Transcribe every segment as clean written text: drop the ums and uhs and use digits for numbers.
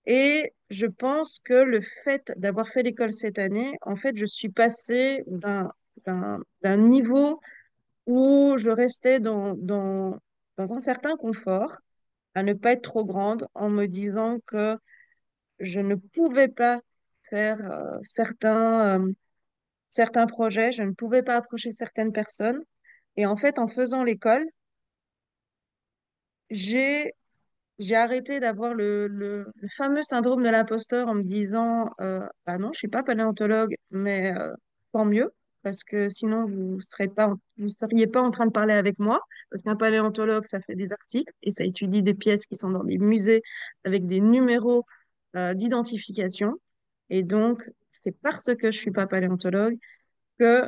Et je pense que le fait d'avoir fait l'école cette année, en fait, je suis passée d'un niveau où je restais dans un certain confort, à ne pas être trop grande, en me disant que je ne pouvais pas faire certains projets, je ne pouvais pas approcher certaines personnes. Et en fait, en faisant l'école, j'ai j'ai arrêté d'avoir le fameux syndrome de l'imposteur en me disant bah non, je suis pas paléontologue, mais tant mieux, parce que sinon vous seriez pas en train de parler avec moi. Parce qu'un paléontologue, ça fait des articles et ça étudie des pièces qui sont dans des musées avec des numéros d'identification. Et donc, c'est parce que je suis pas paléontologue que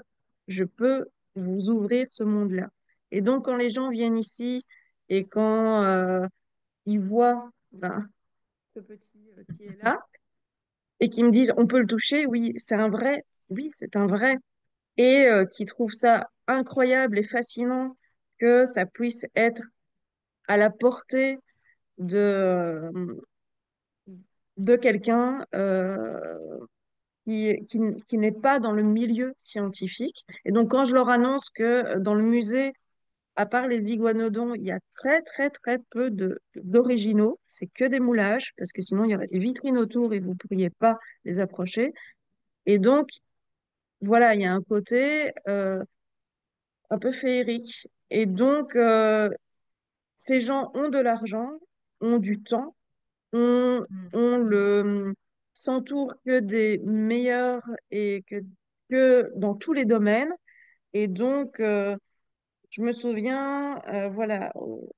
je peux vous ouvrir ce monde-là. Et donc, quand les gens viennent ici et quand ils voient ce petit qui est là et qui me disent on peut le toucher, oui, c'est un vrai, et qui trouvent ça incroyable et fascinant que ça puisse être à la portée de, de quelqu'un qui n'est pas dans le milieu scientifique. Et donc, quand je leur annonce que dans le musée, à part les iguanodons, il y a très, très, très peu d'originaux. C'est que des moulages, parce que sinon, il y aurait des vitrines autour et vous ne pourriez pas les approcher. Et donc, voilà, il y a un côté un peu féerique. Et donc, ces gens ont de l'argent, ont du temps, ont, Mm. ont s'entourent que des meilleurs et que dans tous les domaines. Et donc, je me souviens, voilà, au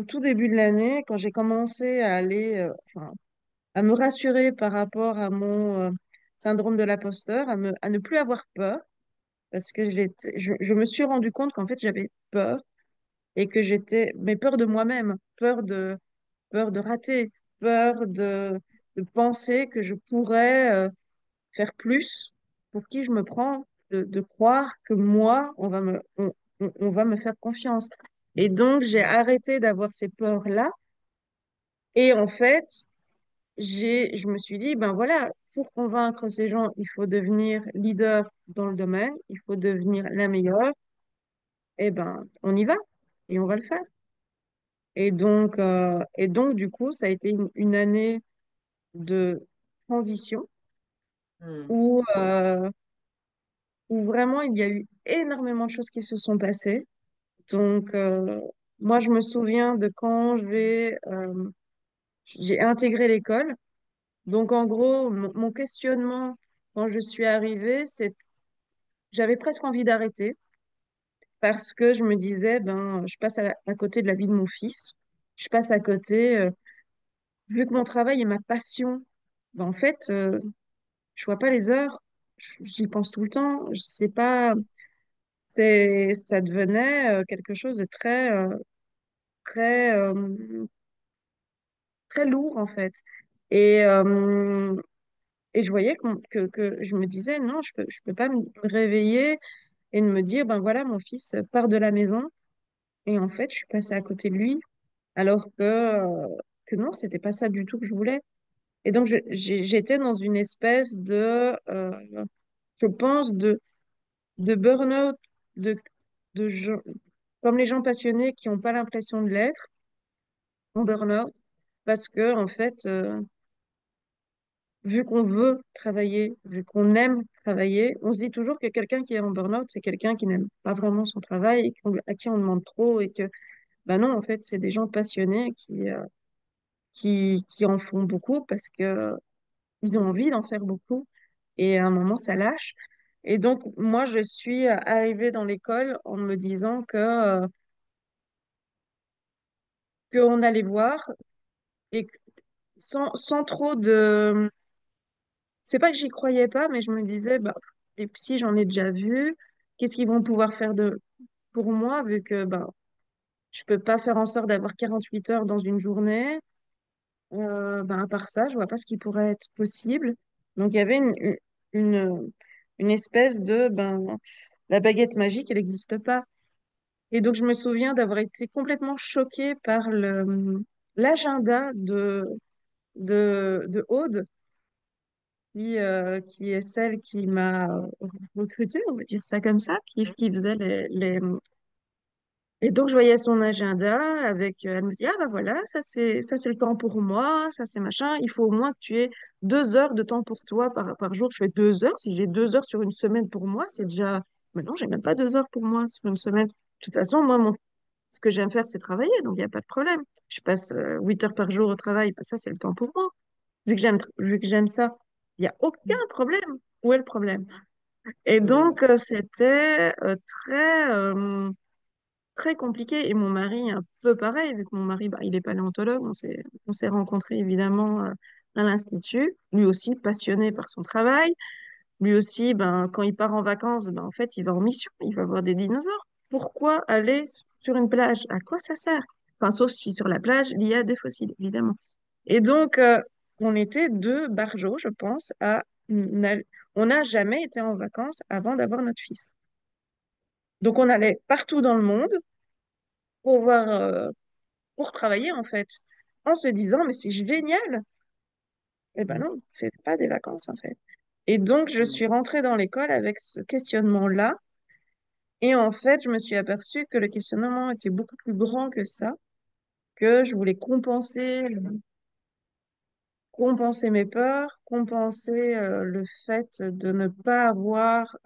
tout début de l'année, quand j'ai commencé à aller, enfin, à me rassurer par rapport à mon syndrome de l'imposteur, à ne plus avoir peur, parce que je me suis rendu compte qu'en fait, j'avais peur et que mais peur de moi-même, peur de rater, peur de penser que je pourrais faire plus. Pour qui je me prends de croire que moi, on va me faire confiance. Et donc, j'ai arrêté d'avoir ces peurs-là. Et en fait, je me suis dit, ben voilà, pour convaincre ces gens, il faut devenir leader dans le domaine, il faut devenir la meilleure. Eh ben, on y va et on va le faire. Et donc du coup, ça a été une année de transition Mm. où, où vraiment il y a eu énormément de choses qui se sont passées. Donc, moi, je me souviens de quand j'ai intégré l'école. Donc, en gros, mon questionnement quand je suis arrivée, j'avais presque envie d'arrêter parce que je me disais, ben, je passe à côté de la vie de mon fils. Je passe à côté, vu que mon travail est ma passion, ben, en fait, je vois pas les heures. J'y pense tout le temps. Je sais pas, ça devenait quelque chose de très, très lourd, en fait. Et, euh, et je voyais que je me disais, non, je peux pas me réveiller et de me dire, ben voilà, mon fils part de la maison. Et en fait, je suis passée à côté de lui, alors que non, c'était pas ça du tout que je voulais. Et donc, j'étais dans une espèce je pense, de burn-out, de, de gens, comme les gens passionnés qui n'ont pas l'impression de l'être, en burn-out, parce que, en fait, vu qu'on veut travailler, vu qu'on aime travailler, on se dit toujours que quelqu'un qui est en burn-out, c'est quelqu'un qui n'aime pas vraiment son travail et à qui on demande trop et que, ben non, en fait, c'est des gens passionnés qui en font beaucoup parce que ils ont envie d'en faire beaucoup et à un moment, ça lâche. Et donc, moi, je suis arrivée dans l'école en me disant qu'on allait voir et sans trop de... C'est pas que j'y croyais pas, mais je me disais, bah, les psys, j'en ai déjà vu. Qu'est-ce qu'ils vont pouvoir faire pour moi, vu que bah, je peux pas faire en sorte d'avoir 48 heures dans une journée. Bah, à part ça, je vois pas ce qui pourrait être possible. Donc, il y avait une, une espèce la baguette magique, elle n'existe pas. Et donc, je me souviens d'avoir été complètement choquée par l'agenda de Aude, qui est celle qui m'a recrutée, on va dire ça comme ça, qui faisait Et donc, je voyais son agenda avec, elle me dit, ah ben voilà, ça c'est le temps pour moi, ça c'est machin, il faut au moins que tu aies 2 heures de temps pour toi par jour. Je fais 2 heures, si j'ai 2 heures sur une semaine pour moi, c'est déjà, mais non, j'ai même pas 2 heures pour moi sur une semaine. De toute façon, moi, ce que j'aime faire, c'est travailler, donc il n'y a pas de problème. Je passe 8 heures par jour au travail, ben ça c'est le temps pour moi. Vu que j'aime ça, il n'y a aucun problème. Où est le problème? Et Mm. donc, c'était très compliqué. Et mon mari, un peu pareil, vu que mon mari, bah, il est paléontologue, on s'est rencontrés évidemment à l'Institut. Lui aussi passionné par son travail. Lui aussi, ben, quand il part en vacances, ben, en fait, il va en mission, il va voir des dinosaures. Pourquoi aller sur une plage? À quoi ça sert? Enfin, sauf si sur la plage, il y a des fossiles, évidemment. Et donc, on était deux barjots, je pense, on n'a jamais été en vacances avant d'avoir notre fils. Donc, on allait partout dans le monde pour voir, pour travailler en fait, en se disant mais c'est génial. Eh ben non, c'est pas des vacances en fait. Et donc je Mm. suis rentrée dans l'école avec ce questionnement-là, et en fait je me suis aperçue que le questionnement était beaucoup plus grand que ça, que je voulais compenser mes peurs, compenser le fait de ne pas avoir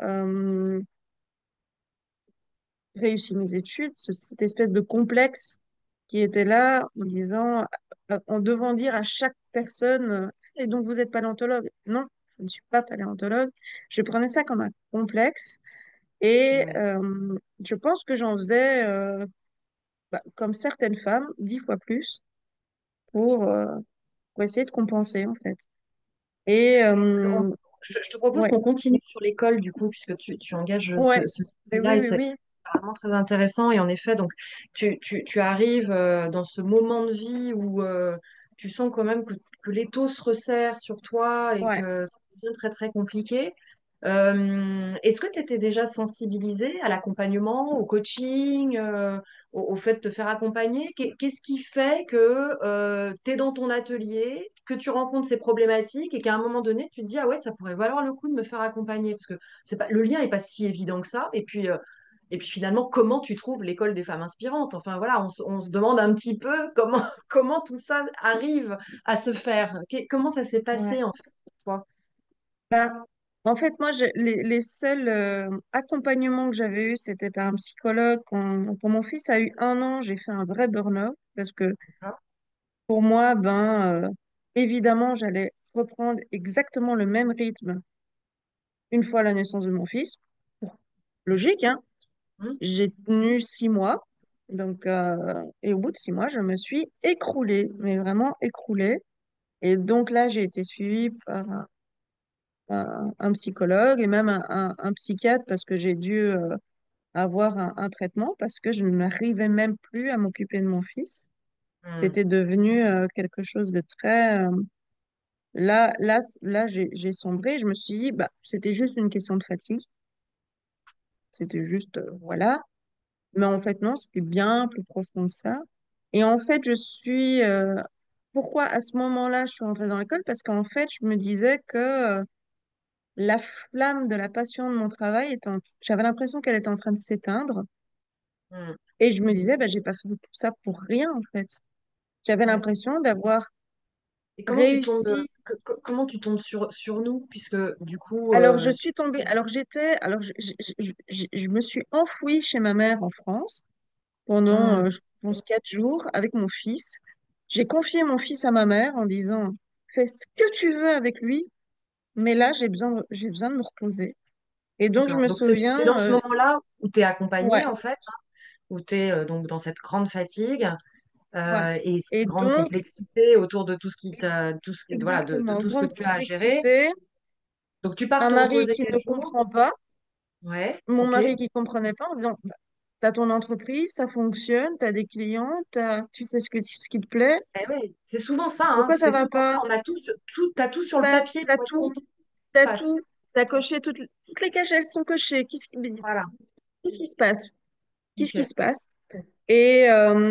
réussi mes études, cette espèce de complexe qui était là en disant, en devant dire à chaque personne, et donc vous êtes paléontologue? Non, je ne suis pas paléontologue. Je prenais ça comme un complexe et Mm. je pense que j'en faisais, comme certaines femmes, 10 fois plus pour, euh, pour essayer de compenser en fait. Et On- je te propose ouais, qu'on continue sur l'école, du coup, puisque tu engages ouais, ce mais sujet-là oui, et oui, c'est oui, vraiment très intéressant. Et en effet, donc, tu arrives dans ce moment de vie où tu sens quand même que l'étau se resserre sur toi et ouais. que ça devient très, très compliqué. Est-ce que tu étais déjà sensibilisée à l'accompagnement, au coaching, au fait de te faire accompagner? Qu'est-ce qui fait que tu es dans ton atelier, que tu rencontres ces problématiques et qu'à un moment donné, tu te dis, ah ouais, ça pourrait valoir le coup de me faire accompagner? Parce que c'est pas, le lien n'est pas si évident que ça. Et puis finalement, comment tu trouves l'école des femmes inspirantes? Enfin voilà, on se demande un petit peu comment, comment tout ça arrive à se faire. Comment ça s'est Ouais. passé en fait pour toi? Ben, en fait, moi, les seuls accompagnements que j'avais eus, c'était par un psychologue. Quand mon fils a eu 1 an, j'ai fait un vrai burn-out parce que pour moi, évidemment, j'allais reprendre exactement le même rythme une fois la naissance de mon fils. Logique, hein? Hmm. J'ai tenu 6 mois. Donc, et au bout de 6 mois, je me suis écroulée, mais vraiment écroulée. Et donc là, j'ai été suivie par un psychologue et même un psychiatre parce que j'ai dû avoir un traitement parce que je n'arrivais même plus à m'occuper de mon fils. Hmm. C'était devenu quelque chose de très... là, j'ai sombré. Je me suis dit, bah, c'était juste une question de fatigue. C'était juste, voilà. Mais en fait, non, c'était bien plus profond que ça. Et en fait, pourquoi à ce moment-là, je suis rentrée dans l'école? Parce qu'en fait, je me disais que la flamme de la passion de mon travail j'avais l'impression qu'elle était en train de s'éteindre. Hmm. Et je me disais, bah, j'ai pas fait tout ça pour rien, en fait. J'avais Ouais. l'impression d'avoir Et réussi. comment tu tombes sur nous, puisque du coup, Alors, je suis tombée, alors, je me suis enfouie chez ma mère en France pendant, hmm, je pense, 4 jours avec mon fils. J'ai confié mon fils à ma mère en disant, fais ce que tu veux avec lui, mais là, j'ai besoin de me reposer. Et donc, je d'accord. me Donc c'est dans souviens, ce moment-là où tu es ouais, accompagnée, en fait, où tu es donc dans cette grande fatigue ouais. et cette Et grande donc, complexité autour de tout ce qui t'a, voilà, de exactement, tout ce que grande tu as à gérer. complexité, Donc tu pars un te mari reposer qui ne 4 jours. comprend pas, Ouais, mon ok. mari qui comprenait pas en disant, bah, t'as ton entreprise, ça fonctionne, t'as des clients, tu fais ce qui te plaît, Eh ouais, c'est souvent ça, hein. pourquoi ça C'est va souvent ça. pas? On a t'as tout sur le papier T'as pour être tout, content. t'as Passe. tout, t'as coché toutes les cases, elles sont cochées. Voilà. Qu'est-ce qui se passe? Qu'est-ce qui Ok. se passe? Et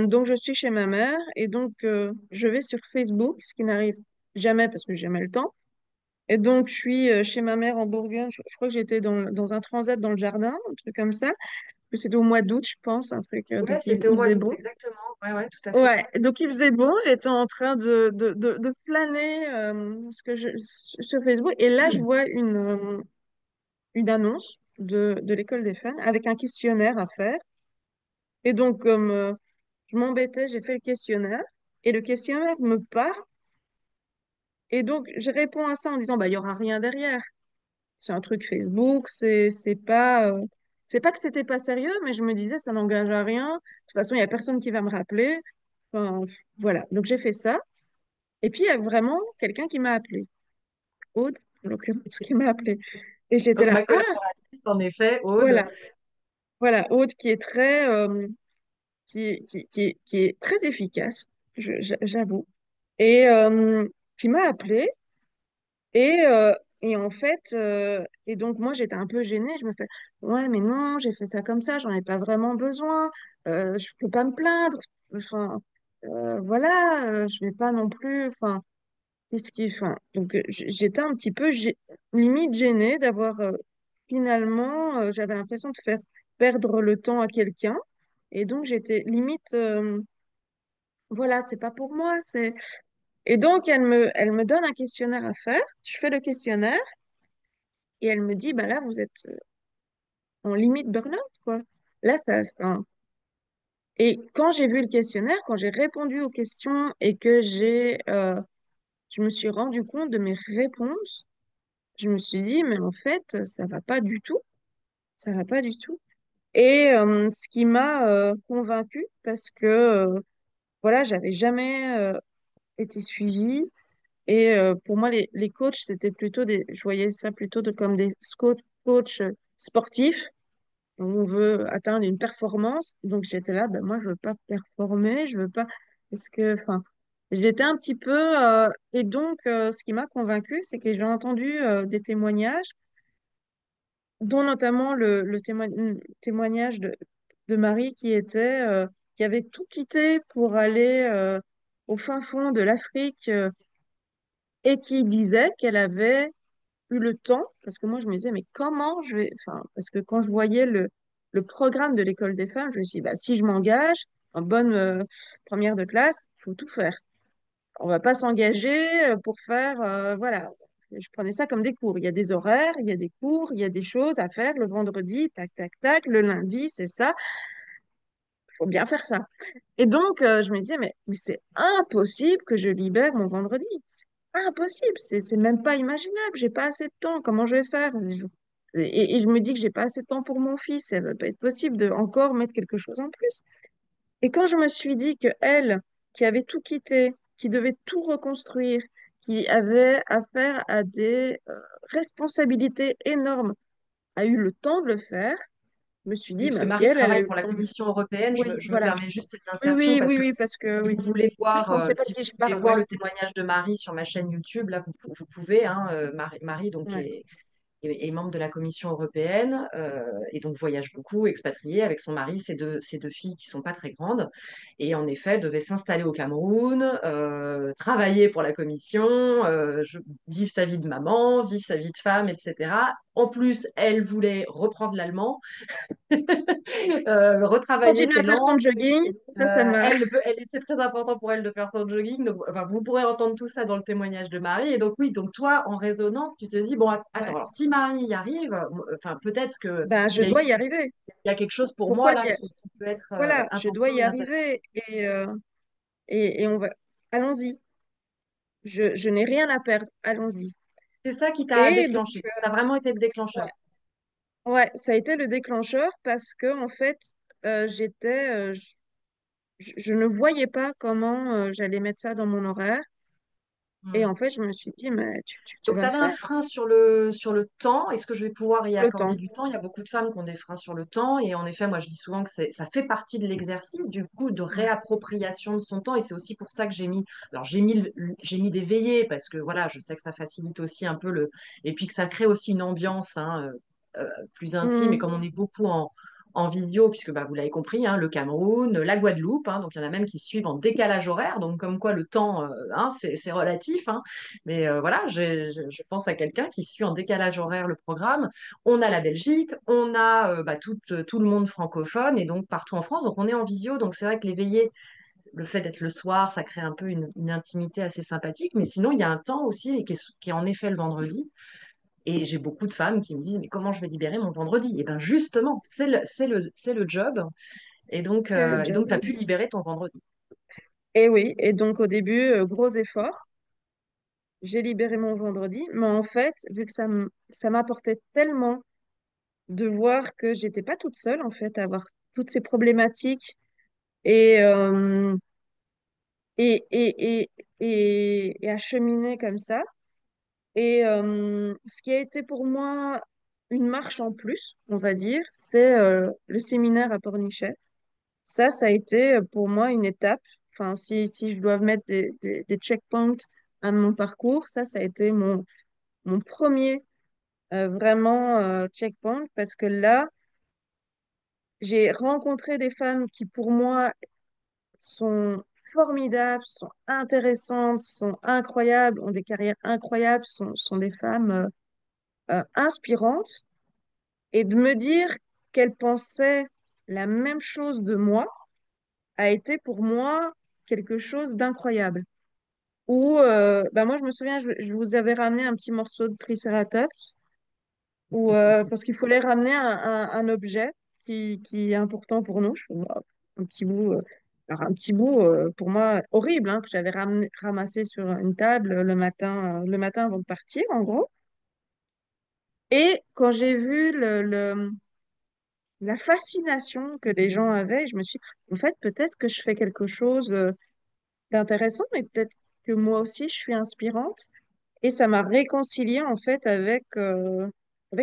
donc, je suis chez ma mère et donc, je vais sur Facebook, ce qui n'arrive. jamais parce que j'ai jamais le temps. Et donc, je suis chez ma mère en Bourgogne. Je crois que j'étais dans un transat dans le jardin, un truc comme ça. C'était au mois d'août, je pense, un truc. Ouais, Donc, c'était au il mois faisait d'août, bon. exactement. Ouais, ouais, tout à fait. Ouais, donc il faisait bon. J'étais en train de flâner sur Facebook. Et là, je vois une annonce de l'école des fans avec un questionnaire à faire. Et donc, comme je m'embêtais, j'ai fait le questionnaire. Et le questionnaire me part. Et donc, je réponds à ça en disant, bah, il y aura rien derrière. C'est un truc Facebook, c'est pas que c'était pas sérieux, mais je me disais, ça n'engage à rien. De toute façon, il y a personne qui va me rappeler. Enfin, voilà. Donc, j'ai fait ça. Et puis, il y a vraiment quelqu'un qui m'a appelé. Aude, en l'occurrence, qui m'a appelé. Et j'étais Donc, là, ma collaboratrice, en effet, Aude. voilà, voilà, Aude qui est très, qui est très efficace, j'avoue. Et qui m'a appelé. Et, euh, et en fait, et donc moi j'étais un peu gênée. Je me fais, ouais, mais non, j'ai fait ça comme ça, j'en ai pas vraiment besoin. Je peux pas me plaindre. Enfin, voilà, je vais pas non plus. Enfin, qu'est-ce qui, enfin, donc j'étais un petit peu limite gênée d'avoir finalement, j'avais l'impression de faire perdre le temps à quelqu'un. Et donc j'étais limite, voilà, c'est pas pour moi. C'est Et donc elle me donne un questionnaire à faire. Je fais le questionnaire. Et elle me dit, bah là, vous êtes en limite burn-out, quoi. Là, enfin, et quand j'ai vu le questionnaire, quand j'ai répondu aux questions et que je me suis rendu compte de mes réponses, je me suis dit, mais en fait, ça va pas du tout. Ça va pas du tout. Et ce qui m'a convaincue, parce que, voilà, j'avais jamais été suivie. Et pour moi, les coachs, c'était plutôt je voyais ça plutôt comme des coachs sportifs. On veut atteindre une performance. Donc j'étais là, ben moi je veux pas performer, je veux pas. Parce que, enfin, j'étais un petit peu. Et donc, ce qui m'a convaincue, c'est que j'ai entendu des témoignages, dont notamment témoignage de Marie qui avait tout quitté pour aller au fin fond de l'Afrique et qui disait qu'elle avait eu le temps, parce que moi je me disais, mais comment je vais, enfin, parce que quand je voyais le programme de l'école des femmes, je me suis dit, bah, si je m'engage en bonne première de classe, il faut tout faire. On va pas s'engager pour faire, voilà. Je prenais ça comme des cours. Il y a des horaires, il y a des cours, il y a des choses à faire le vendredi, tac, tac, tac, le lundi, c'est ça. Il faut bien faire ça. Et donc, je me disais, mais c'est impossible que je libère mon vendredi. C'est impossible. C'est même pas imaginable. J'ai pas assez de temps. Comment je vais faire? Et je me dis que j'ai pas assez de temps pour mon fils. Ça va pas être possible de encore mettre quelque chose en plus. Et quand je me suis dit que elle, qui avait tout quitté, qui devait tout reconstruire, qui avait affaire à des responsabilités énormes, a eu le temps de le faire, je me suis Oui, dit, parce que bah, si Marie elle a travaille eu le pour la temps. Commission européenne. Oui, Je me voilà. permets juste cette Oui, insertion oui, parce oui, que oui, parce que si oui. vous voulez voir, On ne sait pas de si qui je vous voulez parle, voir ouais. le témoignage de Marie sur ma chaîne YouTube, là, vous pouvez, hein, Marie, donc, Ouais. est membre de la Commission européenne et donc voyage beaucoup, expatriée avec son mari, ses deux filles qui sont pas très grandes. Et en effet, devait s'installer au Cameroun, travailler pour la Commission, vivre sa vie de maman, vivre sa vie de femme, etc. En plus, elle voulait reprendre l'allemand, retravailler Continue ses à faire son langues. jogging. Ça m'a. C'est très important pour elle de faire son jogging. Donc, enfin, vous pourrez entendre tout ça dans le témoignage de Marie. Et donc, oui, donc toi, en résonance, tu te dis, bon, Ouais. attends, alors si Marie y arrive, enfin, peut-être qu'il Ben, je y a, dois y arriver. y a quelque chose pour moi Pourquoi là qui peut être Voilà, je dois important y et intéressant. arriver. Et on va. Allons-y. Je n'ai rien à perdre. Allons-y. C'est ça qui t'a Et donc, déclenché. Ça a vraiment été le déclencheur. ouais, ouais, ça a été le déclencheur parce que, en fait, je ne voyais pas comment j'allais mettre ça dans mon horaire. Et Hmm. en fait, je me suis dit, mais tu Donc, vas tu le avais un faire. frein sur le temps. Est-ce que je vais pouvoir y Le accorder temps. du temps? Il y a beaucoup de femmes qui ont des freins sur le temps. Et en effet, moi, je dis souvent que ça fait partie de l'exercice, du coup, de Ouais. réappropriation de son temps. Et c'est aussi pour ça que alors, j'ai mis des veillées parce que voilà, je sais que ça facilite aussi un peu et puis que ça crée aussi une ambiance hein, plus intime. Et Hmm. comme on est beaucoup en vidéo, puisque bah, vous l'avez compris, hein, le Cameroun, la Guadeloupe, hein, donc il y en a même qui suivent en décalage horaire, donc comme quoi le temps, hein, c'est relatif, hein. Mais voilà, je pense à quelqu'un qui suit en décalage horaire le programme. On a la Belgique, on a bah, tout le monde francophone, et donc partout en France, donc on est en visio, donc c'est vrai que les veillées, le fait d'être le soir, ça crée un peu une intimité assez sympathique, mais sinon il y a un temps aussi qui est en effet le vendredi. Et j'ai beaucoup de femmes qui me disent, mais comment je vais libérer mon vendredi? Et bien justement, c'est le job. C'est le Et job. donc tu as pu libérer ton vendredi. Et oui, et donc au début, gros effort, j'ai libéré mon vendredi, mais en fait, vu que ça m'apportait tellement de voir que j'étais pas toute seule, en fait, à avoir toutes ces problématiques et, et, et, et, et à cheminer comme ça. Et ce qui a été pour moi une marche en plus, on va dire, c'est le séminaire à Pornichet. Ça a été pour moi une étape. Enfin, si je dois mettre des checkpoints à mon parcours, ça a été mon premier vraiment checkpoint parce que là, j'ai rencontré des femmes qui pour moi sont formidables, sont intéressantes, sont incroyables, ont des carrières incroyables, sont des femmes inspirantes. Et de me dire qu'elles pensaient la même chose de moi a été pour moi quelque chose d'incroyable. Ou, bah moi, je me souviens, je vous avais ramené un petit morceau de Triceratops, parce qu'il fallait ramener un objet qui est important pour nous. Un petit bout, alors un petit bout pour moi horrible, hein, que j'avais ramassé sur une table le matin avant de partir, en gros. Et quand j'ai vu la fascination que les gens avaient, je me suis dit, en fait, peut-être que je fais quelque chose d'intéressant, mais peut-être que moi aussi, je suis inspirante. Et ça m'a réconciliée, en fait, avec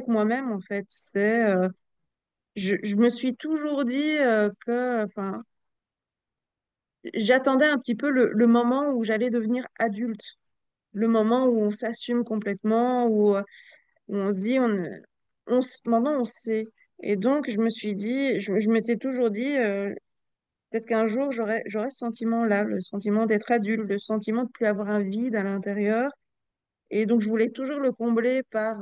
moi-même, en fait. Je me suis toujours dit enfin, j'attendais un petit peu le moment où j'allais devenir adulte, le moment où on s'assume complètement, où on se dit, maintenant on sait. Et donc, je me suis dit, je m'étais toujours dit, peut-être qu'un jour, j'aurai ce sentiment-là, le sentiment d'être adulte, le sentiment de plus avoir un vide à l'intérieur. Et donc, je voulais toujours le combler par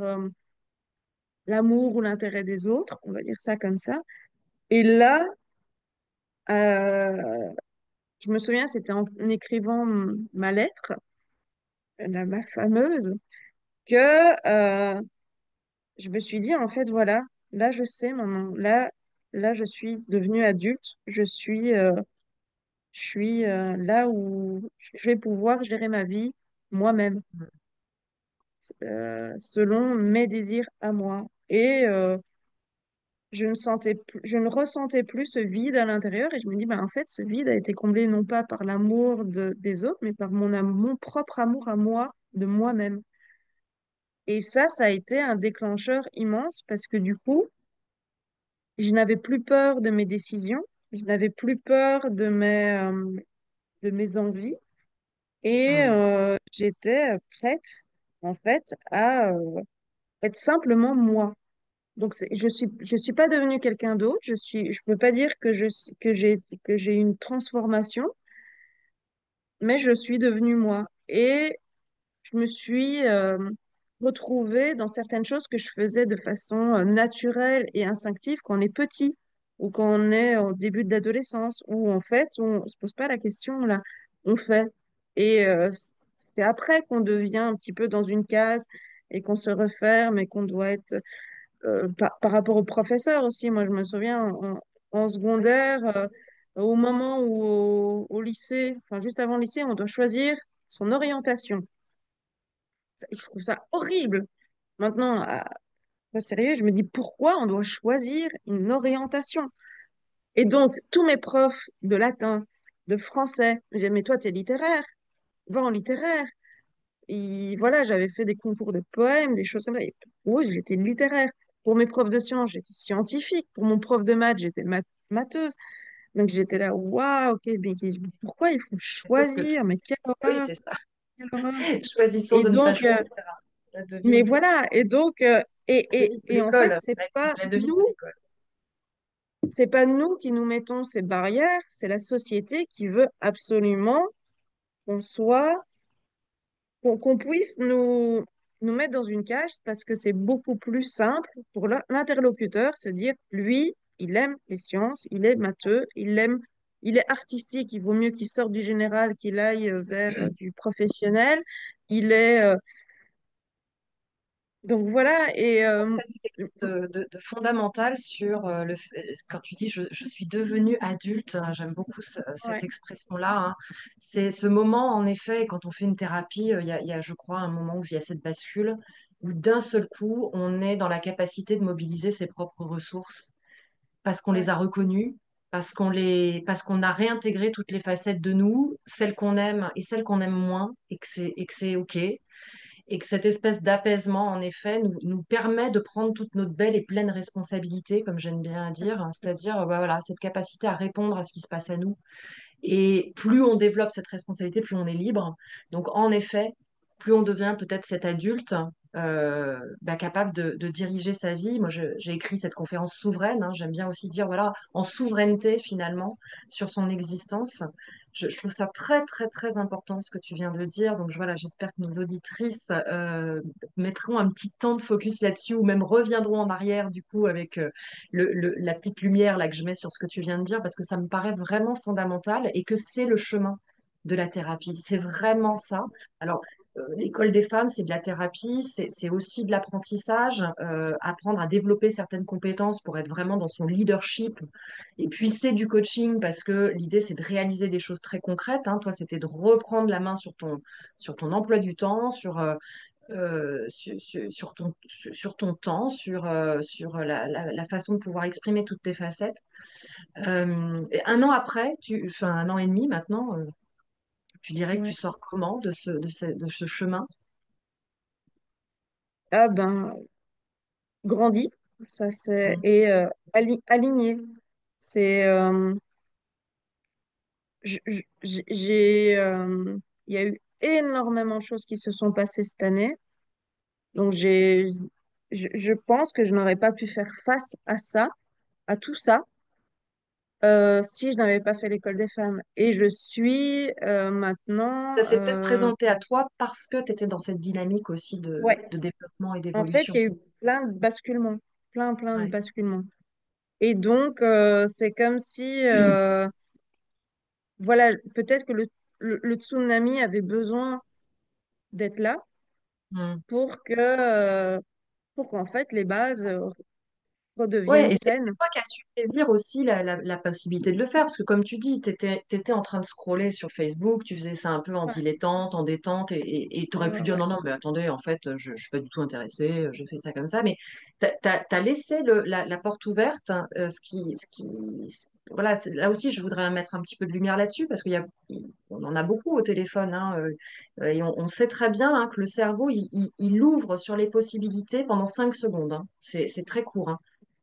l'amour ou l'intérêt des autres, on va dire ça comme ça. Et là, euh, je me souviens, c'était en écrivant ma lettre, ma fameuse, que je me suis dit, en fait, voilà, là, je sais, maman, là, je suis devenue adulte, je suis là où je vais pouvoir gérer ma vie moi-même, selon mes désirs à moi. Et je ne ressentais plus ce vide à l'intérieur. Et je me dis, ben, en fait, ce vide a été comblé non pas par l'amour des autres, mais par mon propre amour à moi, de moi-même. Et ça a été un déclencheur immense parce que du coup, je n'avais plus peur de mes décisions, je n'avais plus peur de mes envies. Et Hmm. j'étais prête, en fait, à être simplement moi. Donc, je suis pas devenue quelqu'un d'autre. Je peux pas dire que j'ai une transformation, mais je suis devenue moi. Et je me suis retrouvée dans certaines choses que je faisais de façon naturelle et instinctive quand on est petit ou quand on est au début de l'adolescence, où en fait, on se pose pas la question, là, on fait. Et c'est après qu'on devient un petit peu dans une case et qu'on se referme et qu'on doit être par rapport aux professeurs aussi. Moi, je me souviens en secondaire, au moment où au lycée, enfin juste avant le lycée, on doit choisir son orientation. Je trouve ça horrible. Maintenant, au sérieux, je me dis pourquoi on doit choisir une orientation. Et donc, tous mes profs de latin, de français, me disaient, mais toi, t'es littéraire, va en littéraire. Et voilà, j'avais fait des concours de poèmes, des choses comme ça. Et oui, j'étais littéraire. Pour mes profs de sciences, j'étais scientifique. Pour mon prof de maths, j'étais matheuse. Donc j'étais là, waouh, ok, mais pourquoi il faut Sauf que, choisir? Mais quelle oui, horreur, c'est ça. quelle horreur. Choisissons Et de ne pas donc, choisir. La mais devise, voilà, et donc, la devise de et en fait, l'école, c'est la, pas la devise de nous, l'école. c'est pas nous qui nous mettons ces barrières, c'est la société qui veut absolument qu'on soit, qu'on puisse nous mettre dans une cage parce que c'est beaucoup plus simple pour l'interlocuteur se dire, lui, il aime les sciences, il est matheux, il est artistique, il vaut mieux qu'il sorte du général qu'il aille vers du professionnel. Il est, donc voilà, T'as dit quelque chose de fondamental sur quand tu dis je suis devenue adulte, hein, j'aime beaucoup cette ouais, expression-là, hein. C'est ce moment, en effet, quand on fait une thérapie, il y a, je crois, un moment où il y a cette bascule, où d'un seul coup, on est dans la capacité de mobiliser ses propres ressources parce qu'on les ouais, a reconnues, parce qu'on a réintégré toutes les facettes de nous, celles qu'on aime et celles qu'on aime moins, et que c'est OK et que cette espèce d'apaisement, en effet, nous permet de prendre toute notre belle et pleine responsabilité, comme j'aime bien dire, hein, c'est-à-dire bah, voilà, cette capacité à répondre à ce qui se passe à nous. Et plus on développe cette responsabilité, plus on est libre. Donc, en effet, plus on devient peut-être cet adulte bah, capable de diriger sa vie. Moi, j'ai écrit cette conférence souveraine, hein. J'aime bien aussi dire, voilà, en souveraineté finalement sur son existence. Je trouve ça très, très, très important ce que tu viens de dire. Donc, voilà, j'espère que nos auditrices mettront un petit temps de focus là-dessus ou même reviendront en arrière du coup avec la petite lumière là que je mets sur ce que tu viens de dire parce que ça me paraît vraiment fondamental et que c'est le chemin de la thérapie. C'est vraiment ça. Alors, l'école des femmes, c'est de la thérapie, c'est aussi de l'apprentissage, apprendre à développer certaines compétences pour être vraiment dans son leadership. Et puis, c'est du coaching parce que l'idée, c'est de réaliser des choses très concrètes, hein. Toi, c'était de reprendre la main sur ton emploi du temps, sur ton temps, sur la façon de pouvoir exprimer toutes tes facettes. Et un an après, enfin un an et demi maintenant, tu dirais que tu ouais. sors comment de ce chemin? Ah ben, grandi, ça c'est, Mm. et aligné. C'est, il y a eu énormément de choses qui se sont passées cette année. Donc je pense que je n'aurais pas pu faire face à ça, à tout ça, si je n'avais pas fait l'école des femmes. Et je suis Ça maintenant, s'est peut-être présenté à toi parce que tu étais dans cette dynamique aussi de, ouais, de développement et en fait, il d'évolution. y a eu plein de basculements, plein de Ouais. basculements. Et donc, c'est comme si, voilà, peut-être que le tsunami avait besoin d'être là Mm. pour pour qu'en fait les bases redeviennent Ouais, et c'est saines. toi qui as su saisir aussi la possibilité de le faire, parce que comme tu dis, tu étais en train de scroller sur Facebook, tu faisais ça un peu en Ouais, dilettante, en détente, et tu aurais pu ouais, dire ouais. non, non, mais attendez, en fait, je ne suis pas du tout intéressée, je fais ça comme ça, mais tu as laissé la porte ouverte, hein, voilà, là aussi, je voudrais mettre un petit peu de lumière là-dessus, parce on en a beaucoup au téléphone, hein, et on sait très bien hein, que le cerveau, il ouvre sur les possibilités pendant 5 secondes, hein. C'est très court, hein.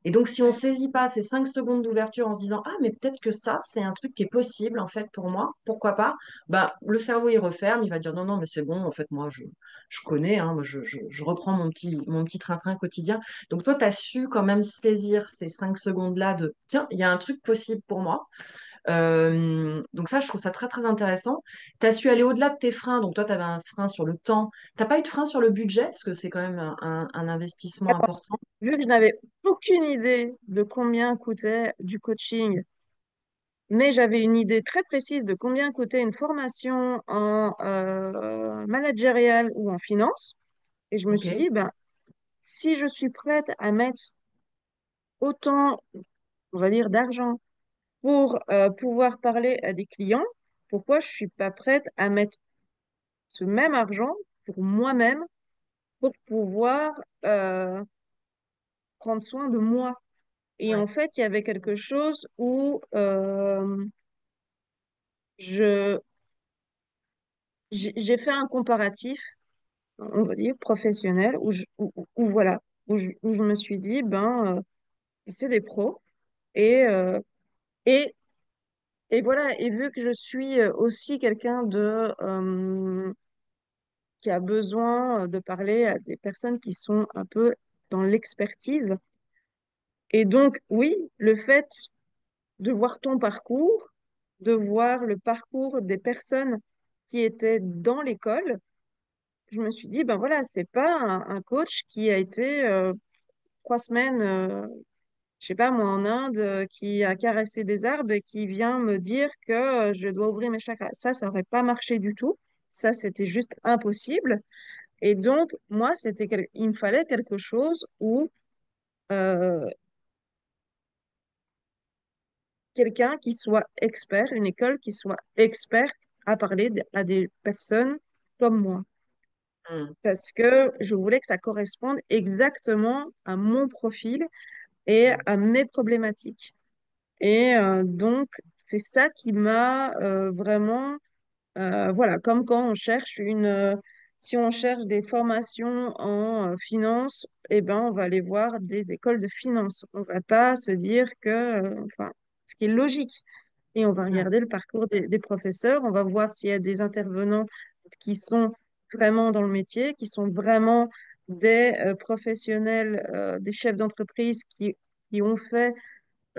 Et donc, si on ne Ouais. saisit pas ces 5 secondes d'ouverture en se disant, ah, mais peut-être que ça, c'est un truc qui est possible, en fait, pour moi, pourquoi pas, bah, le cerveau, il referme, il va dire, non, non, mais c'est bon, en fait, moi, je connais, hein, moi, je reprends mon petit train-train quotidien. Donc, toi, tu as su quand même saisir ces 5 secondes-là de, tiens, il y a un truc possible pour moi. Donc, ça, je trouve ça très, très intéressant. Tu as su aller au-delà de tes freins. Donc, toi, tu avais un frein sur le temps. Tu n'as pas eu de frein sur le budget, parce que c'est quand même un investissement Alors, important. vu que je n'avais aucune idée de combien coûtait du coaching, mais j'avais une idée très précise de combien coûtait une formation en managérial ou en finance, et je me suis OK. dit, ben, si je suis prête à mettre autant, on va dire, d'argent pour pouvoir parler à des clients, pourquoi je suis pas prête à mettre ce même argent pour moi-même pour pouvoir euh, prendre soin de moi. Et en Ouais. fait, il y avait quelque chose où je j'ai fait un comparatif, on va dire professionnel, voilà, où je me suis dit, ben, c'est des pros. Et, et, et voilà, et vu que je suis aussi quelqu'un qui a besoin de parler à des personnes qui sont un peu dans l'expertise, Et donc, oui, le fait de voir ton parcours, de voir le parcours des personnes qui étaient dans l'école, je me suis dit, ben voilà, c'est pas un coach qui a été 3 semaines, je sais pas moi, en Inde, qui a caressé des arbres et qui vient me dire que je dois ouvrir mes chakras. Ça aurait pas marché du tout. Ça, c'était juste impossible. Et donc, moi, il me fallait quelque chose où euh, quelqu'un qui soit expert, une école qui soit experte à parler à des personnes comme moi. Mm. Parce que je voulais que ça corresponde exactement à mon profil et Mm. à mes problématiques. Et donc, c'est ça qui m'a vraiment, voilà, comme quand on cherche si on cherche des formations en finance, eh ben, on va aller voir des écoles de finance. On va pas se dire que, enfin, ce qui est logique. Et on va Ouais. regarder le parcours des professeurs, on va voir s'il y a des intervenants qui sont vraiment dans le métier, qui sont vraiment des professionnels, des chefs d'entreprise qui ont fait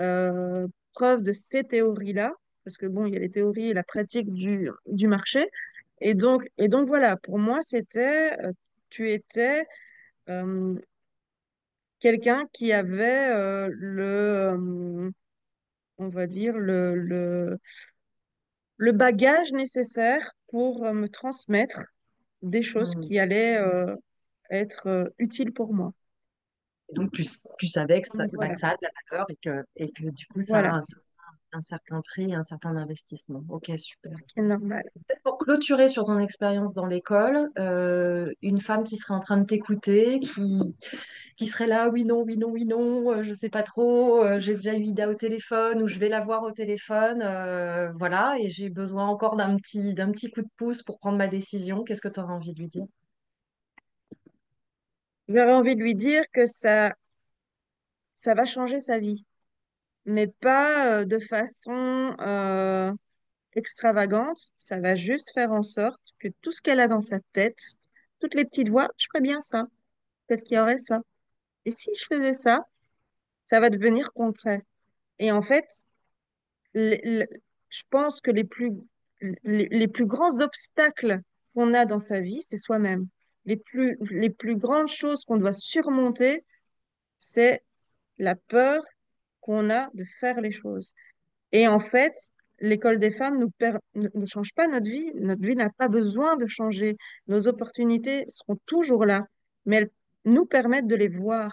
euh, preuve de ces théories-là, parce que bon, il y a les théories et la pratique du marché. Et donc voilà, pour moi, tu étais euh, quelqu'un qui avait on va dire, le bagage nécessaire pour me transmettre des choses Mm. qui allaient être utiles pour moi. Et donc, tu savais que Donc bah, voilà, que ça a de la valeur et que du coup, ça a voilà, un certain prix, un certain investissement. Ok, super. ce qui est normal. Peut-être pour clôturer sur ton expérience dans l'école, une femme qui serait en train de t'écouter, qui serait là, oui, non, oui, non, oui, non, je sais pas trop, j'ai déjà eu Ida au téléphone ou je vais la voir au téléphone, voilà, et j'ai besoin encore d'un petit coup de pouce pour prendre ma décision. Qu'est-ce que tu aurais envie de lui dire? J'aurais envie de lui dire que ça va changer sa vie, mais pas de façon extravagante. Ça va juste faire en sorte que tout ce qu'elle a dans sa tête, toutes les petites voix, je ferais bien ça, peut-être qu'il y aurait ça. Et si je faisais ça, ça va devenir concret. Et en fait, les- les- je pense que les plus grands obstacles qu'on a dans sa vie, c'est soi-même. Les plus grandes choses qu'on doit surmonter, c'est la peur qu'on a de faire les choses. Et en fait, l'école des femmes ne change pas notre vie. Notre vie n'a pas besoin de changer. Nos opportunités seront toujours là, mais elles nous permettent de les voir.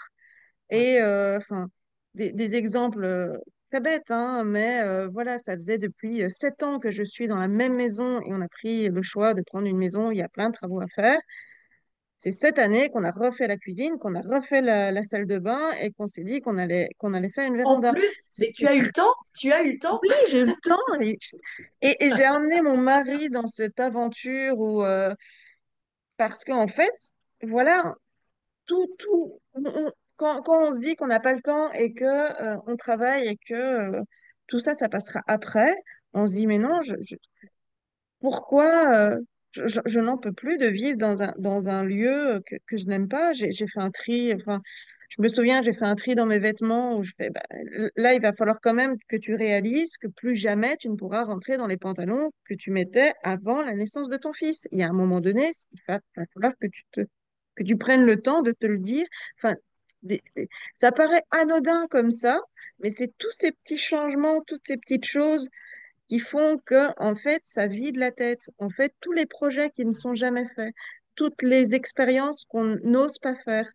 Ouais. Et enfin, des exemples très bêtes, hein, mais voilà, ça faisait depuis 7 ans que je suis dans la même maison et on a pris le choix de prendre une maison où il y a plein de travaux à faire. C'est cette année qu'on a refait la cuisine, qu'on a refait la salle de bain et qu'on s'est dit qu'on allait faire une En véranda. plus, C'est mais tu c'est as eu le temps, tu as eu le temps. Oui, j'ai eu le temps. Et j'ai emmené mon mari dans cette aventure parce qu'en fait, voilà, quand on se dit qu'on n'a pas le temps et que on travaille et que tout ça, ça passera après, on se dit, mais non, pourquoi je n'en peux plus de vivre dans un lieu que je n'aime pas. J'ai fait un tri, enfin, je me souviens, j'ai fait un tri dans mes vêtements où je fais, bah, là, il va falloir quand même que tu réalises que plus jamais tu ne pourras rentrer dans les pantalons que tu mettais avant la naissance de ton fils. Il y a un moment donné, va falloir que tu prennes le temps de te le dire. Enfin, ça paraît anodin comme ça, mais c'est tous ces petits changements, toutes ces petites choses qui font que, en fait, ça vide la tête. En fait, tous les projets qui ne sont jamais faits, toutes les expériences qu'on n'ose pas faire,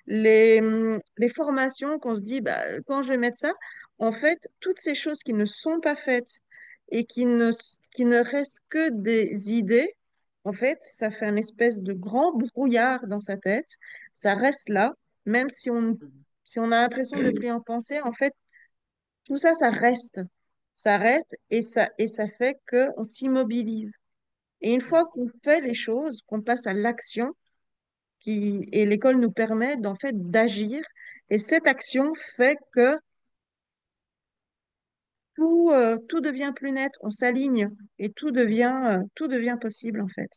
les formations qu'on se dit, bah, quand je vais mettre ça, en fait, toutes ces choses qui ne sont pas faites et qui ne restent que des idées, en fait, ça fait un espèce de grand brouillard dans sa tête. Ça reste là, même si on a l'impression de plus en penser, en fait, tout ça, ça reste. Ça reste et ça fait qu'on s'immobilise. Et une fois qu'on fait les choses, qu'on passe à l'action, et l'école nous permet d'en fait d'agir, et cette action fait que tout devient plus net, on s'aligne et tout devient possible en fait.